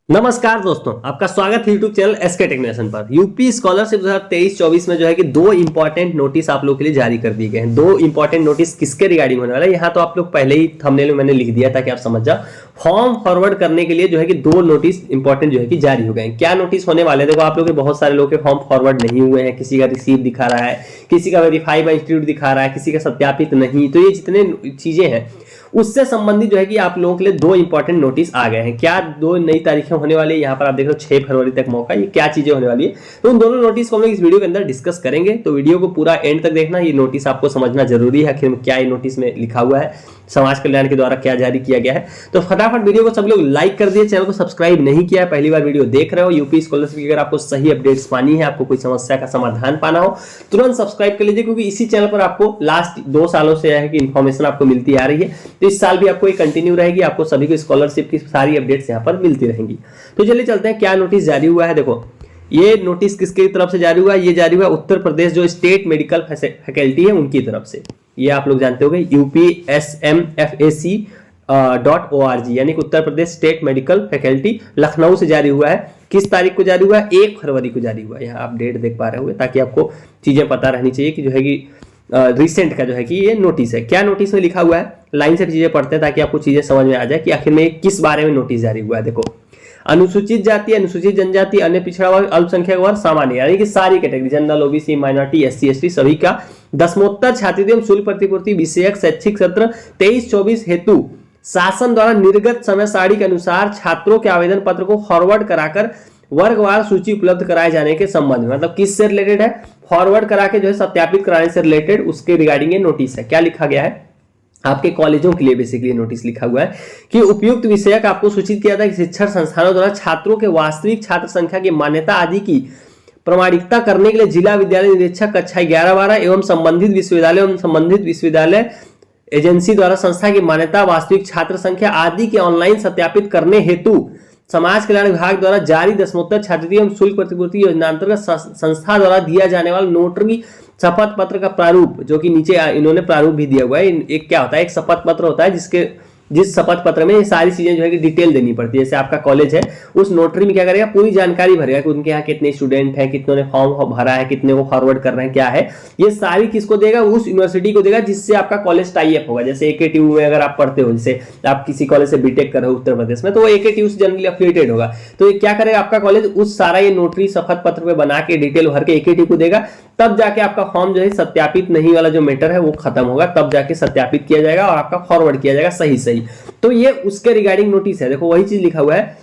नमस्कार दोस्तों, आपका स्वागत है यूट्यूब चैनल एसके टेक्नीशियन पर। यूपी स्कॉलरशिप 2023-24 में जो है कि दो इंपॉर्टेंट नोटिस आप लोग के लिए जारी कर दिए गए हैं। दो इंपॉर्टेंट नोटिस किसके रिगार्डिंग होने वाला है, यहाँ तो आप लोग पहले ही थंबनेल में मैंने लिख दिया ताकि आप समझ जाओ। फॉर्म फॉरवर्ड करने के लिए जो है कि दो नोटिस इंपॉर्टेंट जो है कि जारी हो गए हैं। क्या नोटिस होने वाले हैं? देखो, आप लोग के बहुत सारे लोग के फॉर्म फॉरवर्ड नहीं हुए हैं, किसी का रिसीव दिखा रहा है, किसी का वेरीफाई बाय इंस्टीट्यूट दिखा रहा है, किसी का सत्यापित नहीं। तो ये जितने चीजें हैं उससे संबंधित जो है कि आप लोगों के लिए दो इंपॉर्टेंट नोटिस आ गए हैं। क्या दो नई तारीखें होने वाली है, यहाँ पर आप देख रहे हो 6 फरवरी तक मौका, ये क्या चीजें होने वाली है, तो उन दोनों नोटिस को हम लोग इस वीडियो के अंदर डिस्कस करेंगे। तो वीडियो को पूरा एंड तक देखना, ये नोटिस आपको समझना जरूरी है, आखिर में क्या ये नोटिस में लिखा हुआ है, समाज कल्याण के द्वारा क्या जारी किया गया है। तो फटाफट वीडियो को सब लोग लाइक कर दिए, चैनल को सब्सक्राइब नहीं किया है, पहली बार वीडियो देख रहे हो, यूपी स्कॉलरशिप की अगर आपको सही अपडेट्स पानी है, आपको कोई समस्या का समाधान पाना हो, तुरंत सब्सक्राइब कर लीजिए, क्योंकि इसी चैनल पर आपको लास्ट 2 सालों से है कि इन्फॉर्मेशन आपको मिलती आ रही है। तो इस साल भी आपको कंटिन्यू रहेगी, आपको सभी को स्कॉलरशिप की सारी अपडेट्स यहाँ पर मिलती रहेंगी। तो चलिए चलते हैं, क्या नोटिस जारी हुआ है। देखो, ये नोटिस किसकी तरफ से जारी हुआ है? ये जारी हुआ उत्तर प्रदेश जो स्टेट मेडिकल फैकल्टी है उनकी तरफ से। ये आप लोग जानते होंगे, upsmfac.org, यानी कि Uttar Pradesh state medical faculty Lucknow से जारी हुआ है। किस तारीख को जारी हुआ है? 1 फरवरी को जारी हुआ है। यहाँ आप डेट देख पा रहे होंगे, ताकि आपको चीजें पता रहनी चाहिए कि जो है कि रिसेंट का जो है कि ये नोटिस है। क्या नोटिस में लिखा हुआ है, लाइन से चीजें पढ़ते हैं ताकि आपको चीजें समझ में आ जाए कि आखिर में किस बारे में नोटिस जारी हुआ है। देखो, अनुसूचित जाति, अनुसूचित जनजाति, अन्य पिछड़ा वर्ग, अल्पसंख्यक वर्ग, सामान्य, यानी कि सारी category, general, OBC, minority, SC, ST, सभी का दसमोत्तर छात्रवृत्ति एवं शुल्क प्रतिपूर्ति विषयक शैक्षिक सत्र 23-24 हेतु शासन द्वारा निर्गत समय सारणी के अनुसार छात्रों के आवेदन पत्र को फॉरवर्ड कराकर वर्गवार सूची उपलब्ध कराए जाने के संबंध में, मतलब किससे रिलेटेड है? फॉरवर्ड करा के जो है सत्यापित कराने से रिलेटेड, उसके रिगार्डिंग ये नोटिस है। क्या लिखा गया है? आपके कॉलेजों के लिए बेसिकली नोटिस लिखा हुआ है कि उपयुक्त विषयक आपको सूचित किया था कि शिक्षण संस्थानों द्वारा छात्रों के वास्तविक छात्र संख्या की मान्यता आदि की प्रमाणिकता करने के लिए जिला विद्यालय निरीक्षक कक्षा 11-12 एवं संबंधित विश्वविद्यालय एजेंसी द्वारा संस्था की मान्यता, वास्तविक छात्र संख्या आदि के ऑनलाइन सत्यापित करने हेतु समाज कल्याण विभाग द्वारा जारी दसमोत्तर छात्रवृत्ति एवं शुल्क प्रतिपूर्ति योजना अंतर्गत संस्था द्वारा दिया जाने वाला नोटरी शपथ पत्र का प्रारूप, जो कि नीचे इन्होंने प्रारूप भी दिया हुआ है। एक क्या होता है, एक शपथ पत्र होता है जिस शपथ पत्र में ये सारी चीजें जो है कि डिटेल देनी पड़ती है। जैसे आपका कॉलेज है, उस नोटरी में क्या करेगा, पूरी जानकारी भरेगा कि उनके यहाँ कितने स्टूडेंट हैं, कितनों ने फॉर्म भरा है, कितने को फॉरवर्ड कर रहे हैं, क्या है। ये सारी किसको देगा? उस यूनिवर्सिटी को देगा जिससे आपका कॉलेज टाई अप होगा। जैसे एकेटीयू में अगर आप पढ़ते हो, जैसे आप किसी कॉलेज से बीटेक कर रहे हो उत्तर प्रदेश में, तो वो एकेटीयू से जनरली एफिलिएटेड होगा। तो ये क्या करेगा, आपका कॉलेज उस सारा ये नोटरी शपथ पत्र पे बना के डिटेल भर के एकेटीयू को देगा, तब जाके आपका फॉर्म जो है सत्यापित नहीं वाला जो मैटर है वो खत्म होगा, तब जाके सत्यापित किया जाएगा और आपका फॉरवर्ड किया जाएगा सही। तो ये उसके रिगार्डिंग नोटिस है। देखो, वही चीज लिखा हुआ है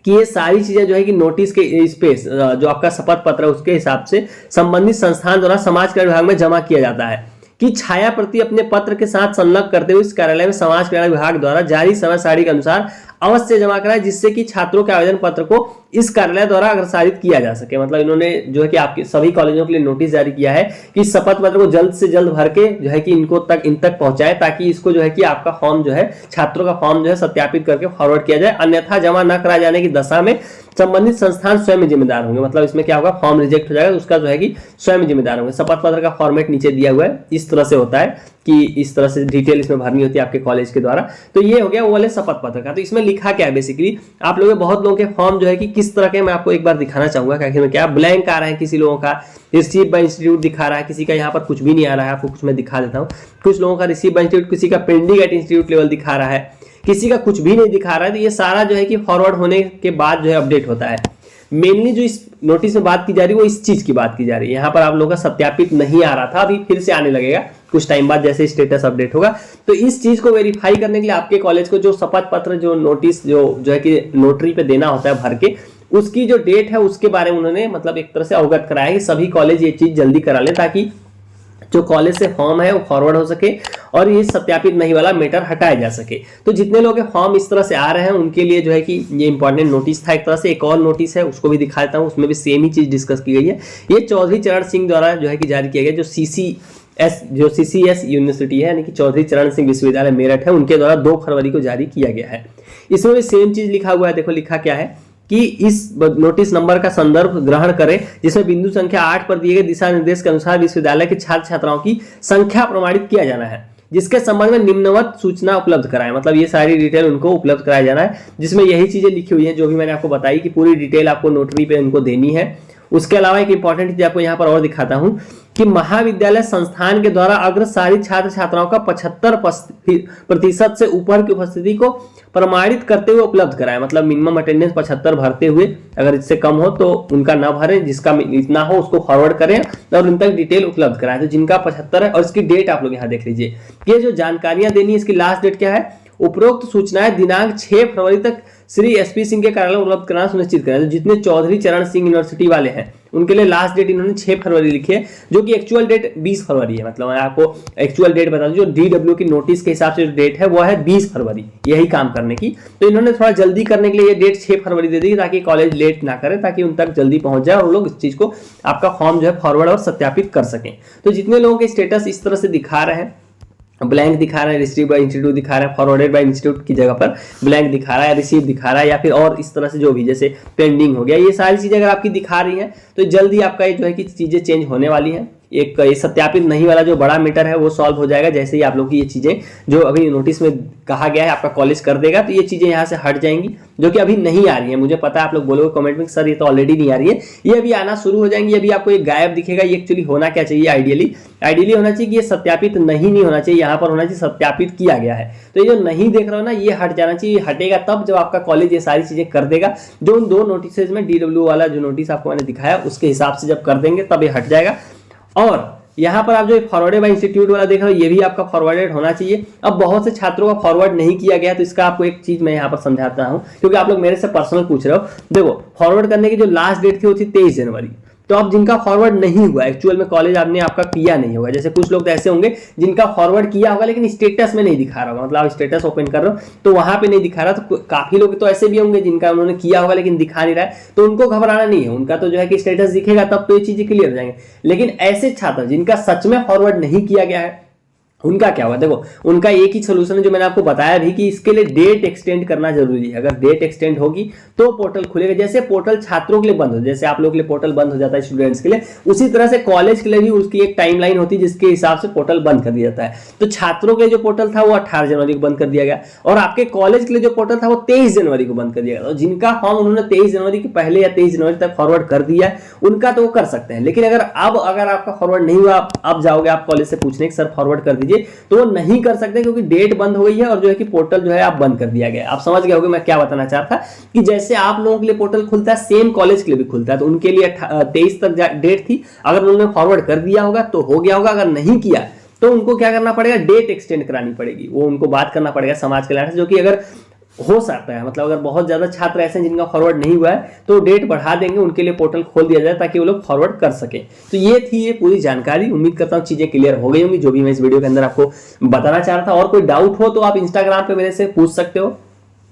कि ये सारी चीजें जो है कि नोटिस के स्पेस जो आपका शपथ पत्र है उसके हिसाब से संबंधित संस्थान द्वारा समाज कल्याण विभाग में जमा किया जाता है कि छाया प्रति अपने पत्र के साथ संलग्न करते हुए इस कार्यालय में समाज कल्याण विभाग द्वारा जारी समय सारणी के अनुसार अवश्य जमा कराए, जिससे कि छात्रों के आवेदन पत्र को इस कार्यालय द्वारा अग्रसारित किया जा सके। मतलब इन्होंने जो है कि आपके सभी कॉलेजों के लिए नोटिस जारी किया है कि शपथ पत्र को जल्द से जल्द भर के जो है कि इन तक पहुंचाए, ताकि इसको जो है कि आपका फॉर्म जो है, छात्रों का फॉर्म जो है सत्यापित करके फॉरवर्ड किया जाए। अन्यथा जमा न कराए जाने की दशा में संबंधित संस्थान स्वयं जिम्मेदार होंगे। मतलब इसमें क्या होगा, फॉर्म रिजेक्ट हो जाएगा तो उसका जो है कि स्वयं जिम्मेदार होंगे। शपथ पत्र का फॉर्मेट नीचे दिया हुआ है, इस तरह से होता है कि इस तरह से डिटेल इसमें भरनी होती है आपके कॉलेज के द्वारा। तो ये हो गया वो वाले शपथ पत्र का। तो इसमें लिखा क्या है, बेसिकली आप लोगों के बहुत लोगों के फॉर्म जो है कि किस तरह के, मैं आपको एक बार दिखाना चाहूंगा कि आखिर में क्या ब्लैंक आ रहा है। किसी लोगों का रिसीव बाय इंस्टीट्यूट दिखा रहा है, किसी का यहाँ पर कुछ भी नहीं आ रहा है। आपको कुछ मैं दिखा देता हूँ। कुछ लोगों का रिसीव बाय इंस्टीट्यूट, किसी का पेंडिंग एट इंस्टीट्यूट लेवल दिखा रहा है, किसी का कुछ भी नहीं दिखा रहा है। तो ये सारा जो है कि फॉरवर्ड होने के बाद जो है अपडेट होता है। मेनली जो इस नोटिस में बात की जा रही है वो इस चीज की बात की जा रही है। यहाँ पर आप लोगों का सत्यापित नहीं आ रहा था, अभी फिर से आने लगेगा कुछ टाइम बाद जैसे स्टेटस अपडेट होगा। तो इस चीज को वेरीफाई करने के लिए आपके कॉलेज को जो शपथ पत्र, जो नोटिस जो है कि नोटरी पे देना होता है भर के, उसकी जो डेट है उसके बारे में उन्होंने मतलब एक तरह से अवगत कराया कि सभी कॉलेज ये चीज जल्दी करा ले, ताकि जो कॉलेज से फॉर्म है वो फॉरवर्ड हो सके और ये सत्यापित नहीं वाला मैटर हटाया जा सके। तो जितने लोग के फॉर्म इस तरह से आ रहे हैं उनके लिए जो है कि ये इंपॉर्टेंट नोटिस था। एक तरह से एक और नोटिस है, उसको भी दिखा देता हूँ, उसमें भी सेम ही चीज डिस्कस की गई है। ये चौधरी चरण सिंह द्वारा जो है कि जारी किया गया, जो CCS यूनिवर्सिटी है, यानी कि चौधरी चरण सिंह विश्वविद्यालय मेरठ है, उनके द्वारा 2 फरवरी को जारी किया गया है। इसमें भी सेम चीज लिखा हुआ है। देखो लिखा क्या है कि इस नोटिस नंबर का संदर्भ ग्रहण करें, जिसमें बिंदु संख्या 8 पर दिए गए दिशा निर्देश के अनुसार विश्वविद्यालय के छात्र छात्राओं की संख्या प्रमाणित किया जाना है। जिसके संबंध में निम्नवत सूचना उपलब्ध कराएं। मतलब ये सारी डिटेल उनको उपलब्ध कराया जाना है, जिसमें यही चीजें लिखी हुई है जो भी मैंने आपको बताई कि पूरी डिटेल आपको नोटरी पे उनको देनी है। उसके अलावा एक इंपॉर्टेंट चीज आपको यहाँ पर और दिखाता हूं कि महाविद्यालय संस्थान के द्वारा अग्रसारी छात्र छात्राओं का 75% से ऊपर की उपस्थिति को प्रमाणित करते हुए उपलब्ध कराएं। मतलब मिनिमम अटेंडेंस 75 भरते हुए, अगर इससे कम हो तो उनका ना भरें, जिसका इतना हो उसको फॉरवर्ड करें और उन तक डिटेल उपलब्ध कराएं। तो जिनका 75 है, और इसकी डेट आप लोग यहाँ देख लीजिए, ये जो जानकारियां देनी है इसकी लास्ट डेट क्या है, उपरोक्त सूचनाएं दिनांक 6 फरवरी तक श्री एसपी सिंह के कार्यालय में उपलब्ध कराना सुनिश्चित करें। तो जितने चौधरी चरण सिंह यूनिवर्सिटी वाले हैं उनके लिए लास्ट डेट इन्होंने 6 फरवरी लिखी है, जो कि एक्चुअल डेट 20 फरवरी है। मतलब मैं आपको एक्चुअल डेट बता दूं, जो डीडब्ल्यू की नोटिस के हिसाब से जो डेट है वो है 20 फरवरी यही काम करने की। तो इन्होंने थोड़ा जल्दी करने के लिए ये डेट 6 फरवरी दे दी ताकि कॉलेज लेट ना करे, ताकि उन तक जल्दी पहुंच जाए और लोग इस चीज को आपका फॉर्म जो है फॉरवर्ड और सत्यापित कर सकें। तो जितने लोगों के स्टेटस इस तरह से दिखा रहे हैं, ब्लैंक दिखा रहा है, रिसीव बाय इंस्टीट्यूट दिखा रहा है, फॉरवर्डेड बाय इंस्टीट्यूट की जगह पर ब्लैंक दिखा रहा है, रिसीव दिखा रहा है, या फिर और इस तरह से जो भी जैसे पेंडिंग हो गया, ये सारी चीजें अगर आपकी दिखा रही हैं तो जल्दी आपका ये जो है कि चीजें चेंज होने वाली हैं। एक ये सत्यापित नहीं वाला जो बड़ा मीटर है वो सॉल्व हो जाएगा जैसे ही आप लोग की ये चीजें जो अभी नोटिस में कहा गया है आपका कॉलेज कर देगा, तो ये चीजें यहाँ से हट जाएंगी जो कि अभी नहीं आ रही है। मुझे पता है आप लोग बोलोगे कमेंट में सर ये तो ऑलरेडी नहीं आ रही है, ये अभी आना शुरू हो जाएंगी। अभी आपको एक गायब दिखेगा, ये एक्चुअली होना क्या चाहिए, आइडियली होना चाहिए कि ये सत्यापित नहीं होना चाहिए, यहाँ पर होना चाहिए सत्यापित किया गया है। तो ये जो नहीं देख रहे हो ना, ये हट जाना चाहिए। हटेगा तब जब आपका कॉलेज ये सारी चीजें कर देगा, जो उन 2 नोटिस में डीडब्ल्यू वाला जो नोटिस आपको मैंने दिखाया उसके हिसाब से जब कर देंगे तब ये हट जाएगा। और यहाँ पर आप जो फॉरवर्डेड बाय इंस्टीट्यूट वाला देख रहे हो, ये भी आपका फॉरवर्डेड होना चाहिए। अब बहुत से छात्रों का फॉरवर्ड नहीं किया गया, तो इसका आपको एक चीज मैं यहाँ पर समझाता हूँ, क्योंकि आप लोग मेरे से पर्सनल पूछ रहे हो। देखो, फॉरवर्ड करने की जो लास्ट डेट थी वो थी 23 जनवरी। तो अब जिनका फॉरवर्ड नहीं हुआ, एक्चुअल में कॉलेज आपने आपका किया नहीं होगा, जैसे कुछ लोग तो ऐसे होंगे जिनका फॉरवर्ड किया होगा लेकिन स्टेटस में नहीं दिखा रहा होगा। मतलब आप स्टेटस ओपन कर रहे हो तो वहां पे नहीं दिखा रहा, तो काफी लोग तो ऐसे भी होंगे जिनका उन्होंने किया होगा लेकिन दिखा नहीं रहा है, तो उनको घबराना नहीं है। उनका तो जो है कि स्टेटस दिखेगा तब तो ये चीजें क्लियर हो जाएंगे। लेकिन ऐसे छात्र जिनका सच में फॉरवर्ड नहीं किया गया है, उनका क्या होगा? देखो, उनका एक ही सोल्यूशन है जो मैंने आपको बताया भी कि इसके लिए डेट एक्सटेंड करना जरूरी है। अगर डेट एक्सटेंड होगी तो पोर्टल खुलेगा। जैसे पोर्टल छात्रों के लिए बंद हो, जैसे आप लोगों के लिए पोर्टल बंद हो जाता है स्टूडेंट्स के लिए, उसी तरह से कॉलेज के लिए भी उसकी एक टाइमलाइन होती है जिसके हिसाब से पोर्टल बंद कर दिया जाता है। तो छात्रों के जो पोर्टल था वो 18 जनवरी को बंद कर दिया गया, और आपके कॉलेज के लिए जो पोर्टल था वो 23 जनवरी को बंद कर दिया गया। तो जिनका फॉर्म उन्होंने 23 जनवरी के पहले या 23 जनवरी तक फॉरवर्ड कर दिया है, उनका तो वो कर सकते हैं। लेकिन अगर आपका फॉरवर्ड नहीं हुआ, अब जाओगे आप कॉलेज से पूछने कि सर फॉरवर्ड कर दीजिए, तो वो नहीं कर सकते क्योंकि डेट बंद हो गई है और जो है कि पोर्टल जो है आप बंद कर दिया गया। आप समझ गए होंगे मैं क्या बताना चाहता कि जैसे आप लोगों के लिए पोर्टल खुलता है, सेम कॉलेज के लिए भी खुलता है। तो उनके लिए 23 तक डेट थी, अगर उन्होंने फॉरवर्ड कर दिया होगा तो हो गया होगा, अगर नहीं किया तो उनको क्या करना पड़ेगा, डेट एक्सटेंड करानी पड़ेगी। वो उनको बात करना पड़ेगा समाज कल्याण से, जो कि अगर हो सकता है, मतलब अगर बहुत ज्यादा छात्र ऐसे हैं जिनका फॉरवर्ड नहीं हुआ है तो डेट बढ़ा देंगे, उनके लिए पोर्टल खोल दिया जाए ताकि वो लोग फॉरवर्ड कर सके। तो ये थी ये पूरी जानकारी। उम्मीद करता हूँ चीजें क्लियर हो गई होंगी जो भी मैं इस वीडियो के अंदर आपको बताना चाह रहा था। और कोई डाउट हो तो आप इंस्टाग्राम पे मेरे से पूछ सकते हो,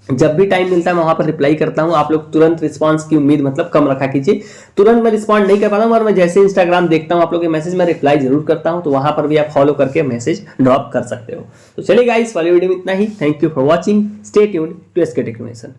जब भी टाइम मिलता है मैं वहां पर रिप्लाई करता हूं। आप लोग तुरंत रिस्पांस की उम्मीद मतलब कम रखा कीजिए। तुरंत मैं रिस्पॉन्ड नहीं कर पाता हूं, और मैं जैसे इंस्टाग्राम देखता हूं आप लोग के मैसेज में रिप्लाई जरूर करता हूं, तो वहां पर भी आप फॉलो करके मैसेज ड्रॉप कर सकते हो। तो चलिए गाइस, वाली वीडियो में इतना ही। Thank you for watching, stay tuned to SK tech information.